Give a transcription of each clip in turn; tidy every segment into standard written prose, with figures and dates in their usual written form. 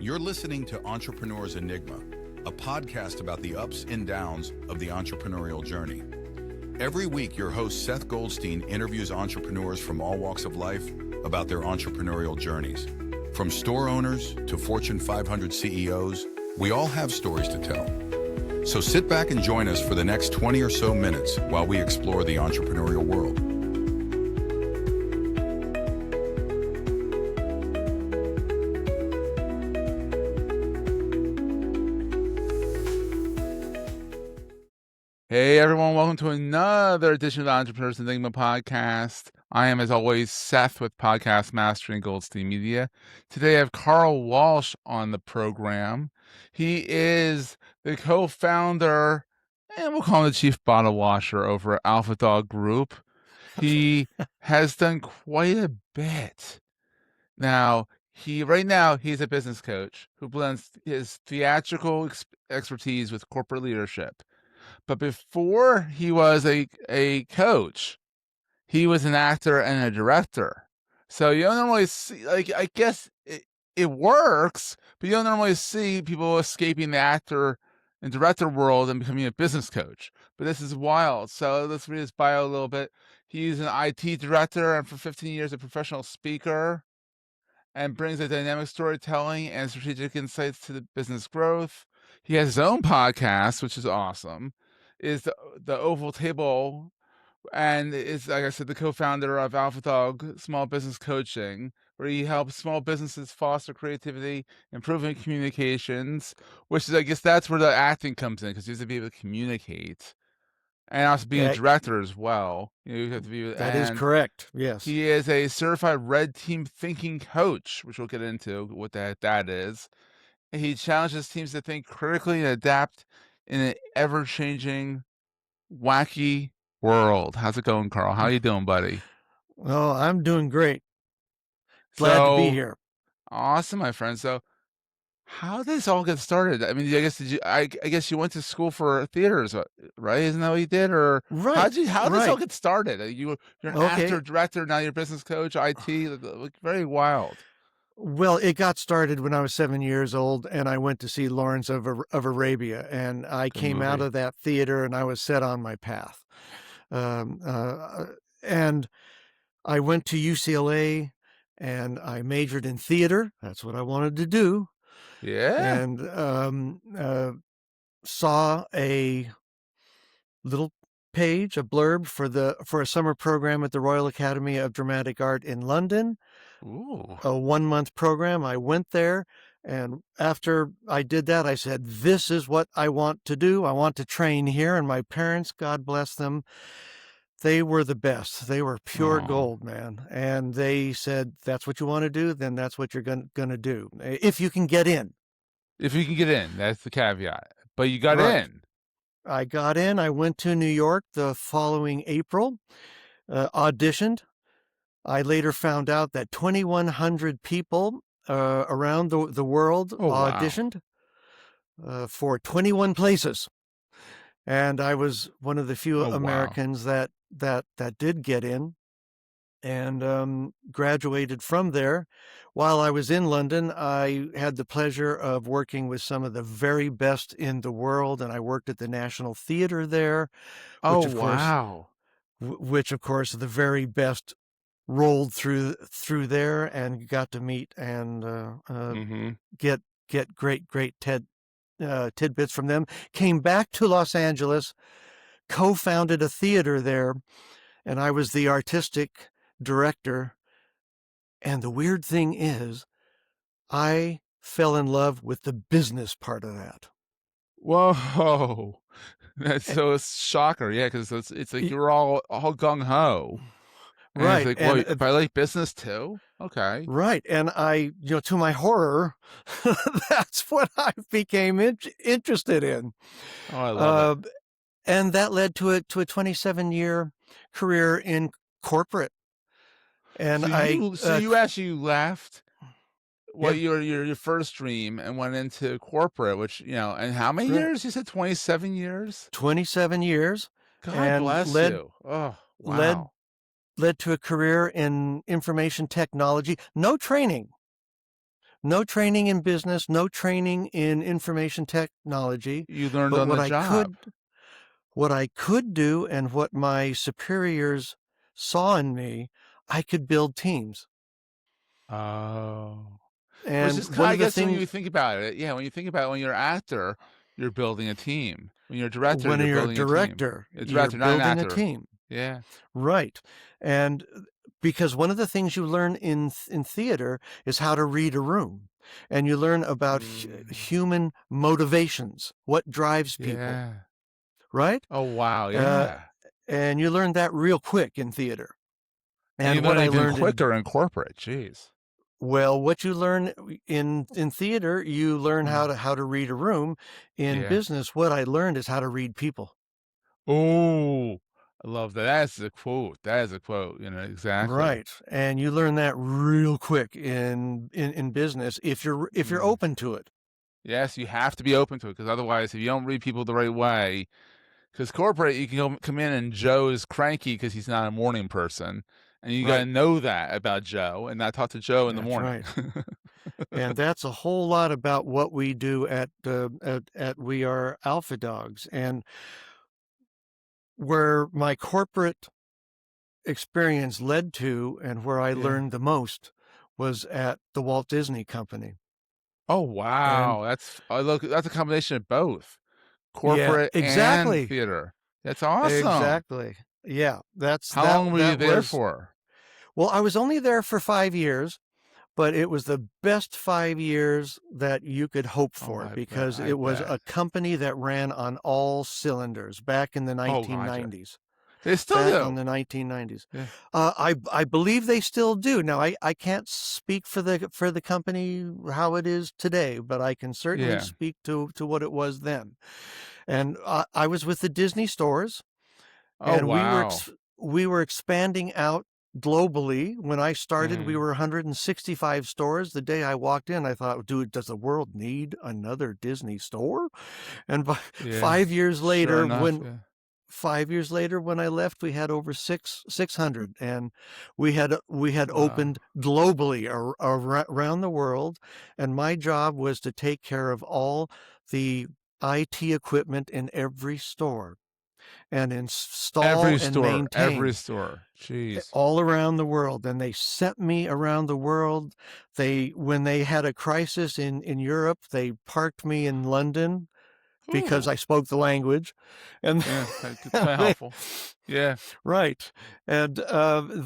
You're listening to Entrepreneur's Enigma, a podcast about the ups and downs of the entrepreneurial journey. Every week, your host Seth Goldstein interviews entrepreneurs from all walks of life about their entrepreneurial journeys. From store owners to Fortune 500 CEOs, we all have stories to tell. So sit back and join us for the next 20 or so minutes while we explore the entrepreneurial world. Hey everyone, welcome to another edition of the Entrepreneur's Enigma podcast. I am, as always, Seth with Podcast Mastery and Goldstein Media. Today I have Carl Walsh on the program. He is the co-founder, and we'll call him the chief bottle washer over at Alpha Dog Group. He has done quite a bit. Right now, he's a business coach who blends his theatrical expertise with corporate leadership. But before he was a coach, he was an actor and a director. So you don't normally see, I guess it works, but you don't normally see people escaping the actor and director world and becoming a business coach. But this is wild. So let's read his bio a little bit. He's an IT director and for 15 years a professional speaker, and brings a dynamic storytelling and strategic insights to the business growth. He has his own podcast, which is awesome, is the Oval Table, and is, like I said, the co-founder of Alpha Dog Small Business Coaching, where he helps small businesses foster creativity, improving communications, which is, I guess that's where the acting comes in, because you have to be able to communicate. And also being a director as well. You have to be. That is correct. Yes. He is a certified red team thinking coach, which we'll get into what that is. He challenges teams to think critically and adapt in an ever-changing, wacky world. How's it going, Carl? How you doing, buddy? Well, I'm doing great. Glad to be here. Awesome, my friend. So, how did this all get started? I mean, I guess you went to school for theaters, right? Isn't that what you did? Or right? How did this all get started? You're an actor, director, now you're a business coach, IT. Very wild. Well, it got started when I was 7 years old, and I went to see Lawrence of Arabia, and I came out of that theater, and I was set on my path. And I went to UCLA, and I majored in theater. That's what I wanted to do. Yeah. And saw a little page, a blurb for a summer program at the Royal Academy of Dramatic Art in London. Ooh. A 1-month program. I went there, and after I did that, I said, this is what I want to do. I want to train here. And my parents, God bless them, they were the best. They were pure gold, man. And they said, that's what you want to do, then that's what you're going to do. If you can get in. If you can get in, that's the caveat. But you got in. I got in. I went to New York the following April, auditioned. I later found out that 2,100 people around the world auditioned for 21 places. And I was one of the few Americans that did get in, and graduated from there. While I was in London, I had the pleasure of working with some of the very best in the world, and I worked at the National Theater there. Which, of course, the very best rolled through there, and got to meet and get great tidbits from them. Came back to Los Angeles, co-founded a theater there, and I was the artistic director. And the weird thing is, I fell in love with the business part of that. Whoa. That's so a shocker. Yeah, because it's like you're all gung-ho. Right. Like, well, if I like business too? Okay. Right. And I, to my horror, that's what I became interested in. Oh, I love it. And that led to a 27-year career in corporate. And you actually left your first dream and went into corporate, which, and how many years? You said 27 years? 27 years. God bless you. Oh, wow. Led to a career in information technology. No training. No training in business, no training in information technology. You learned But on the job. what I could do and what my superiors saw in me, I could build teams. Oh. Which is And kind one I of the guess when you things think about it, yeah, when you think about it, when you're an actor, you're building a team. When you're a director, when you're you're a building a team. director, A you're director, not an building a actor. team. Yeah. Right. And because one of the things you learn in theater is how to read a room, and you learn about Mm. human motivations, what drives people, Yeah. right? Oh, wow, Uh, yeah. and you learn that real quick in theater. And you And what learn I even learned in quicker in corporate, jeez. well, what you learn in theater, you learn Mm. how to read a room. In Yeah. business, what I learned is how to read people. Oh, I love that. That's a quote. That is a quote, exactly. Right. And you learn that real quick in business if you're Mm. open to it. Yes, you have to be open to it because otherwise, if you don't read people the right way, because corporate, you can come in and Joe is cranky because he's not a morning person, and you got to Right. know that about Joe and not talk to Joe in the That's morning. right. And that's a whole lot about what we do at We Are Alpha Dogs. And where my corporate experience led to and where I Yeah. learned the most was at the Walt Disney Company. Oh And wow, that's a combination of both yeah, corporate and exactly. theater. That's awesome. Exactly. Yeah, How long were you that there was for? well, I was only there for 5 years, but it was the best 5 years that you could hope Oh, for I bet. because I it was bet. a company that ran on all cylinders back in the Oh, gotcha. 1990s. They still Back on do. the 1990s. Yeah. I believe they still do. Now, I can't speak for the company how it is today, but I can certainly Yeah. speak to what it was then. And I was with the Disney stores, Oh, and wow. we were expanding out globally. When I started, we Mm. were 165 stores. The day I walked in, I thought, dude, does the world need another Disney store? And by Yeah. 5 years Sure later, enough. Yeah. 5 years later, when I left, we had over 600, and we had Wow. opened globally around the world. And my job was to take care of all the IT equipment in every store and install Every and store. Every maintain store. Jeez. all around the world. And they sent me around the world. When they had a crisis in Europe, they parked me in London because Ooh. I spoke the language, and Yeah. Kind of they, helpful. Yeah. right, and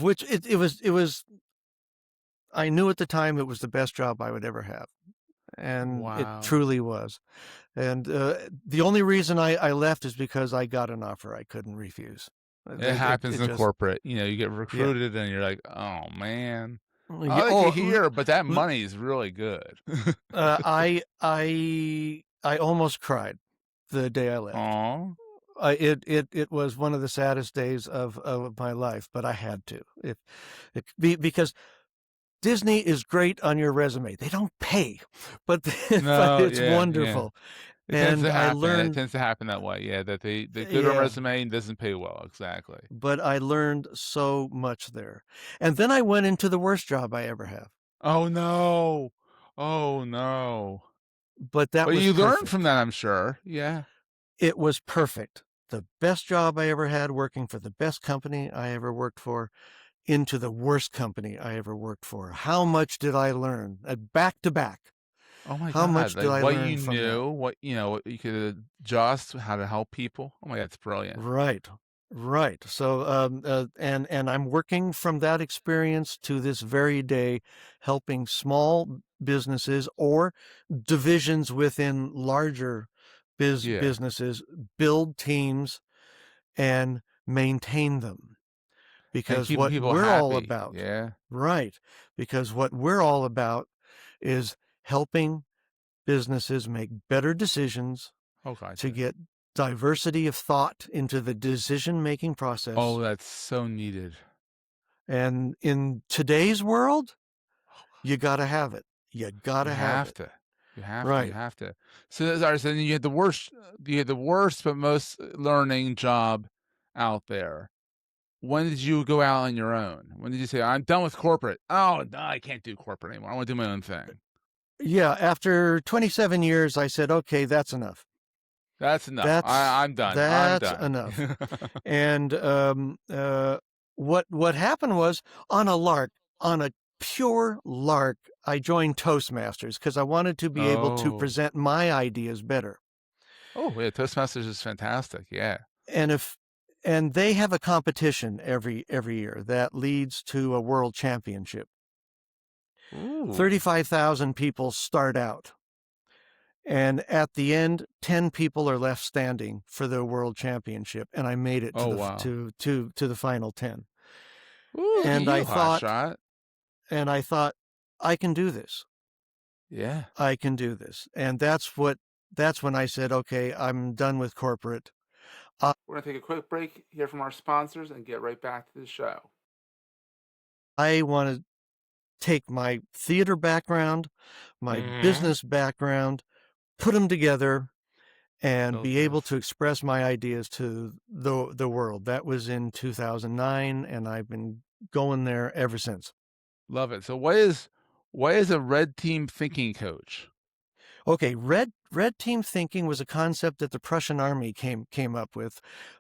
which it was. I knew at the time it was the best job I would ever have, and it Wow. truly was. And the only reason I left is because I got an offer I couldn't refuse. It happens It in just corporate. You get yeah. recruited and you're like, oh man. Yeah, I like you oh, here, but that money is really good. I almost cried the day I left. Aw. It was one of the saddest days of my life, but I had to. Because Disney is great on your resume. They don't pay, but but No, it's yeah, yeah. wonderful. It tends And to I happen. It learned, tends to happen that way. Yeah, that the good on yeah, resume doesn't pay well. Exactly. but I learned so much there. And then I went into the worst job I ever have. Oh no. Oh no. But that But was you learn from perfect. that, I'm sure. Yeah. It was perfect. The best job I ever had, working for the best company I ever worked for, into the worst company I ever worked for. How much did I learn? Back to back. Oh my How God. much did Like I what learn you from that? knew, what you could adjust, how to help people. Oh my God, it's brilliant. Right. Right. So, and I'm working from that experience to this very day, helping small businesses or divisions within larger Yeah. businesses build teams and maintain them. And Because keeping what people we're all happy. about, Yeah. right? Because what we're all about is helping businesses make better decisions Oh, to gotcha. get diversity of thought into the decision-making Oh, process. that's so needed. And in today's world, Oh, you gotta have it. You you gotta have have it. to. You have to. You Right. have to. So, sorry, so then you had the worst. You had the worst, but most learning job out there. When did you go out on your own? When did you say, "I'm done with corporate"? Oh, no, I can't do corporate anymore. I want to do my own thing. Yeah, after 27 years, I said, okay, that's enough. That's enough. That's I'm done. I'm that's done. enough. And what happened was, on a lark, on a pure lark, I joined Toastmasters because I wanted to be able to Oh. present my ideas better. Oh, yeah, Toastmasters is fantastic. Yeah. And they have a competition every year that leads to a world championship. Ooh. 35,000 people start out. And at the end, 10 people are left standing for the world championship, and I made it to Oh, the wow. to the final 10. Ooh, look at And you, I hot thought, shot. I can do this. Yeah. I can do this. And that's when I said, okay, I'm done with corporate. We're going to take a quick break, hear from our sponsors, and get right back to the show. I want to take my theater background, my Mm-hmm. business background, put them together, and Build be able this. to express my ideas to the world. That was in 2009, and I've been going there ever since. Love it. So what is a red team thinking coach? Okay, red team thinking was a concept that the Prussian army came up with,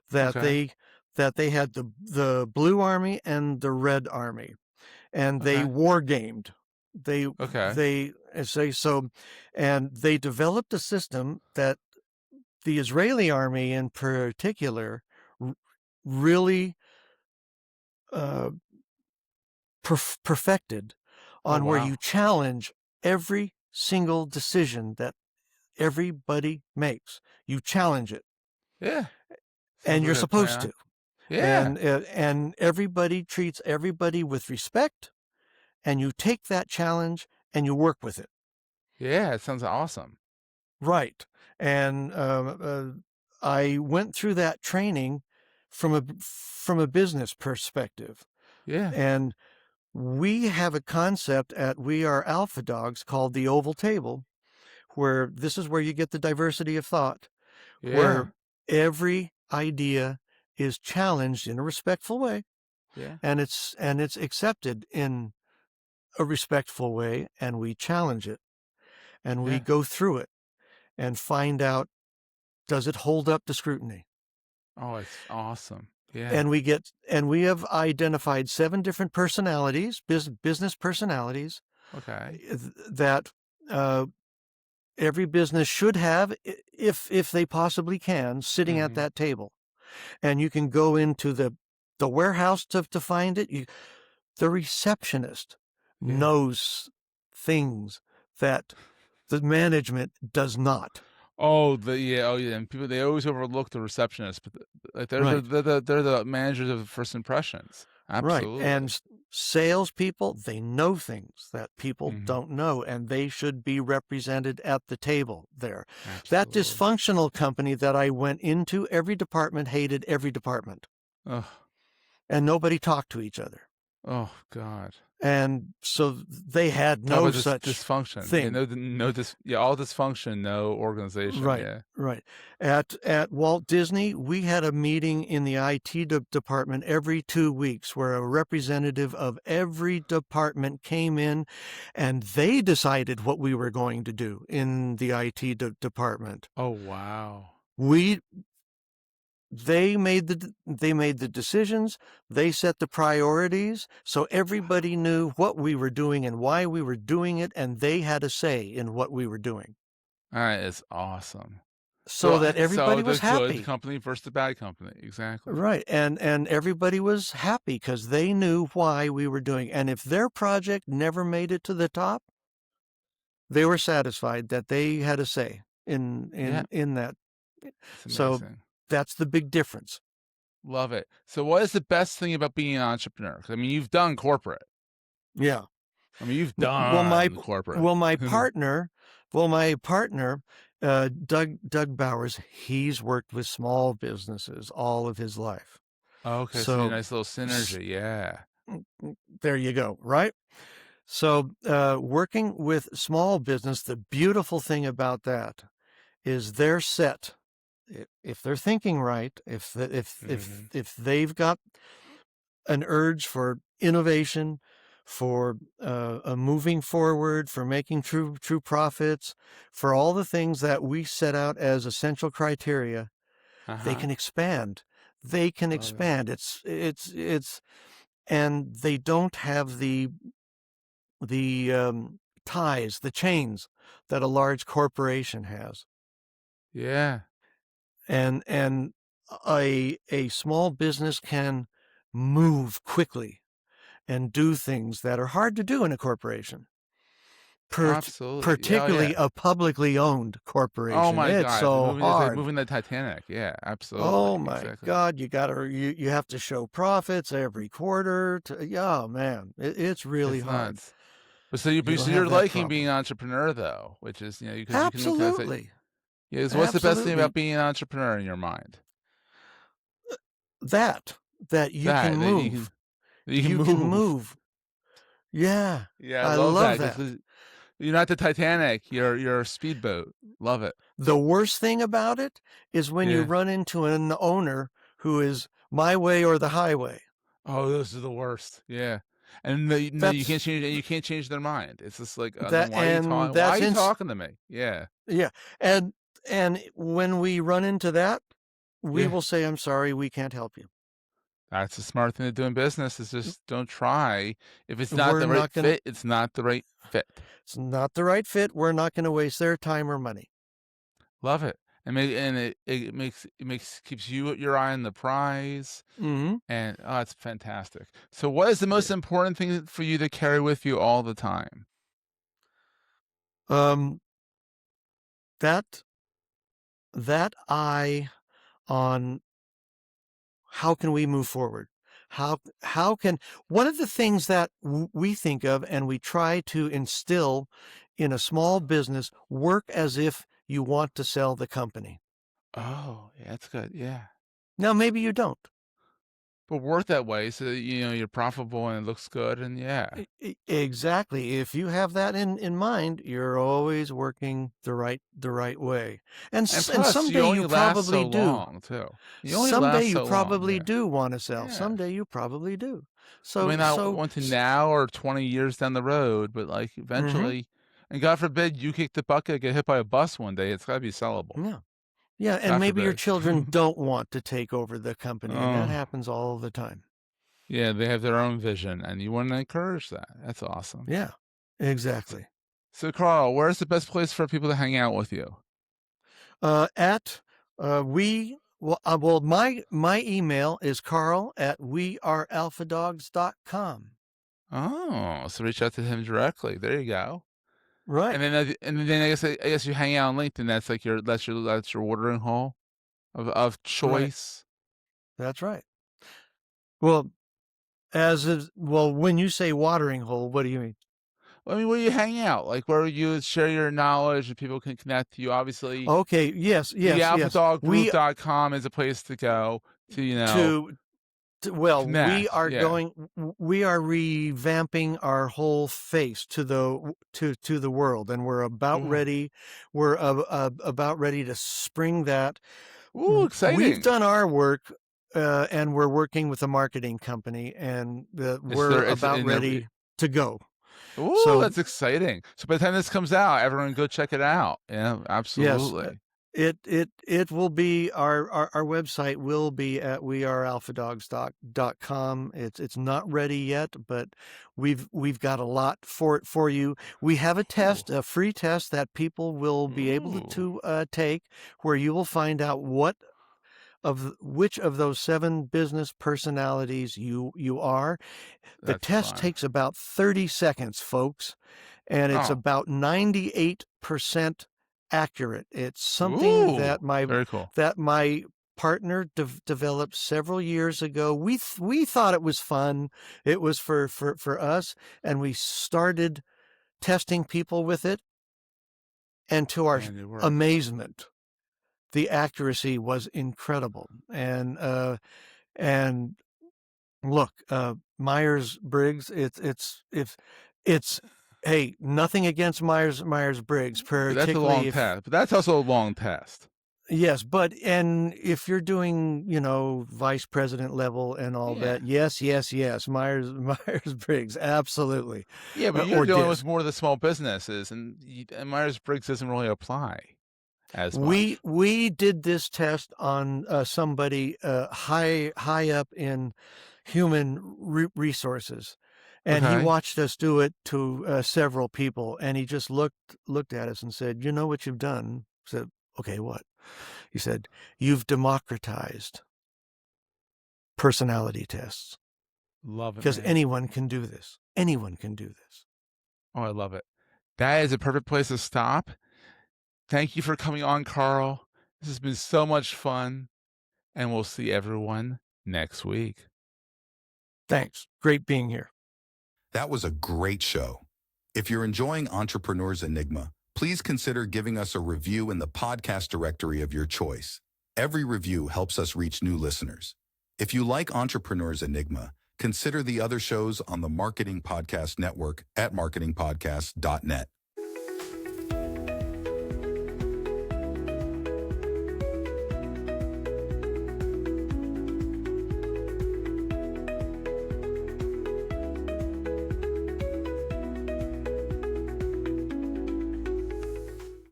that Okay. they had the blue army and the red army, and they Okay. war gamed. They Okay. they say so, and they developed a system that the Israeli army in particular really uh, perfected, Oh, on where wow. you challenge every single decision that everybody makes. You challenge it, Yeah. and Sounds you're like a supposed plan. to. Yeah. And everybody treats everybody with respect, and you take that challenge and you work with it. Yeah. It sounds awesome. Right. And I went through that training from a business perspective, Yeah. and we have a concept at We Are Alpha Dogs called the Oval Table, where this is where you get the diversity of thought, Yeah. where every idea is challenged in a respectful way, Yeah. and it's accepted in a respectful way, and we challenge it, and we Yeah. go through it and find out, does it hold up to scrutiny? Oh, it's awesome. Yeah. And we have identified 7 different personalities, business personalities, Okay. that every business should have, if they possibly can, sitting at Mm-hmm. that table. And you can go into the warehouse to find it. The receptionist Yeah. knows things that the management does not. Oh, yeah, and people, they always overlook the receptionist, but like Right. they're the managers of first impressions. Right. Absolutely. And salespeople, they know things that people Hmm. don't know, and they should be represented at the table there. That Absolutely. dysfunctional company that I went into, every department hated every department, Oh, and nobody talked to each other. oh God. And so they had Talk no about this such dysfunction. Yeah, thing. all dysfunction, no organization. Right, Yeah. right. At Walt Disney, we had a meeting in the IT department every 2 weeks, where a representative of every department came in, and they decided what we were going to do in the IT department. Oh, wow. We They made the decisions, they set the priorities, so everybody knew what we were doing and why we were doing it, and they had a say in what we were doing, That is awesome. so that So everybody the was good happy. company versus the bad company. Exactly. Right. And everybody was happy because they knew why we were doing. And if their project never made it to the top, they were satisfied that they had a say Yeah. in that. It's So amazing. that's the big difference. Love it. So what is the best thing about being an entrepreneur? 'Cause, I mean, you've done corporate. Yeah. I mean, you've Well, done corporate. my partner, Doug Bowers, he's worked with small businesses all of his life. Okay, so a So nice little synergy. Yeah. there you go. Right. So working with small business, the beautiful thing about that is they're set. If they're thinking right, Hmm. if they've got an urge for innovation, for moving forward, for making true profits, for all the things that we set out as essential criteria, they can expand. They can Love it. expand. It's and they don't have the ties, the chains that a large corporation has. Yeah. And a small business can move quickly and do things that are hard to do in a corporation. Absolutely. Oh, Particularly yeah. a publicly owned Oh corporation. my It's God. so It's like hard. moving the Titanic. Yeah, absolutely. Oh my Exactly. God, you have to show profits every quarter. Yeah, man, it's really It's hard. nuts. But so You don't you're have that liking being problem. an entrepreneur though, which is, because you can kind of say, Absolutely. yeah, so what's the best thing about Absolutely. being an entrepreneur in your mind? That you can That move. you can You can move. move. Yeah. Yeah, I I love love that that. because you're not the Titanic. You're a speedboat. Love it. The worst thing about it is when you Yeah. run into an owner who is my way or the highway. Oh, those are the worst. Yeah. And no, you can't That's change, and you can't change their mind. It's just like, then that, why are you and talking? Why are that's you talking to me? Yeah. yeah. And when we run into that, we Yeah. will say, "I'm sorry, we can't help you. That's a smart thing to do in business is just don't try. If it's not We're the right not gonna. fit, it's not the right fit. It's not the right fit. We're not going to waste their time or money." Love it. And it makes keeps your eye on the prize. Mm-hmm. And oh, it's fantastic. So what is the most Yeah. important thing for you to carry with you all the time? That eye on how can we move forward? How can one of the things that we think of and we try to instill in a small business, work as if you want to sell the company. Oh, yeah, that's good. Yeah. Now maybe you don't. But work that way so that, you're profitable and it looks good and yeah. Exactly. If you have that in mind, you're always working the right way. And And and plus, you someday only you last probably so do. long too. You only Someday last you so long. probably Yeah. do want to sell. Yeah. Someday you probably do. You may So not want to now or 20 years down the road, but like mhm. eventually, and God forbid you kick the bucket, get hit by a bus one day, it's got to be sellable. Yeah. Yeah, and God maybe your forbid. children don't want to take over the company, and that Oh, happens all the time. yeah, they have their own vision and you want to encourage that. That's awesome. Yeah, exactly. So, Carl, where's the best place for people to hang out with you? At we well my email is carl@wearealphadogs.com. Oh, so reach out to him directly. There you go. Right. And then I guess you hang out on LinkedIn. That's like that's your watering hole of Right. choice. That's right. Well, when you say watering hole, what do you mean? I mean, where you hang out, like where you share your knowledge and people can connect to you. Obviously, Okay, yes. We thealphadoggroup.com is a place to go to, to well, connect. Yeah. we are revamping our whole face to the world, and we're about Ooh, ready. About ready to spring that. ooh, We've exciting. done our work, and we're working with a marketing company, and It's we're there. It's about in there. ready to go. Ooh, So that's exciting. So by the time this comes out, everyone go check it out. Yeah, yes, absolutely. it will be our website will be at wearealphadogs.com. It's not ready yet, but we've got a lot for you. We have Ooh, a free test that people will be able ooh, to take, where you will find out which of those 7 business personalities you are. The that's test fun. takes about 30 seconds, folks, and it's Oh, about 98% accurate. It's something ooh, very cool. that my partner developed several years ago. We thought it was fun. It was for us, and we started testing people with it, and to our And it worked. amazement, the accuracy was incredible. And look, Myers-Briggs, it's hey, nothing against Myers-Briggs, But that's a long particularly if test. But that's also a long test. Yes, and if you're doing, vice president level and all Yeah. that, yes, Myers-Briggs, absolutely. Yeah, but you're Or dealing DISC. with more of the small businesses, and Myers-Briggs doesn't really apply as We much. we did this test on somebody high up in human resources, and he Okay. watched us do it to several people, and he just looked at us and said, "You know what you've done?" I said, "Okay, what?" He said, "You've democratized personality tests Love it, because man. anyone can do this. Anyone can do this." Oh, I love it. That is a perfect place to stop. Thank you for coming on, Carl. This has been so much fun, and we'll see everyone next week. Thanks. Great being here. That was a great show. If you're enjoying Entrepreneur's Enigma, please consider giving us a review in the podcast directory of your choice. Every review helps us reach new listeners. If you like Entrepreneur's Enigma, consider the other shows on the Marketing Podcast Network at marketingpodcast.net.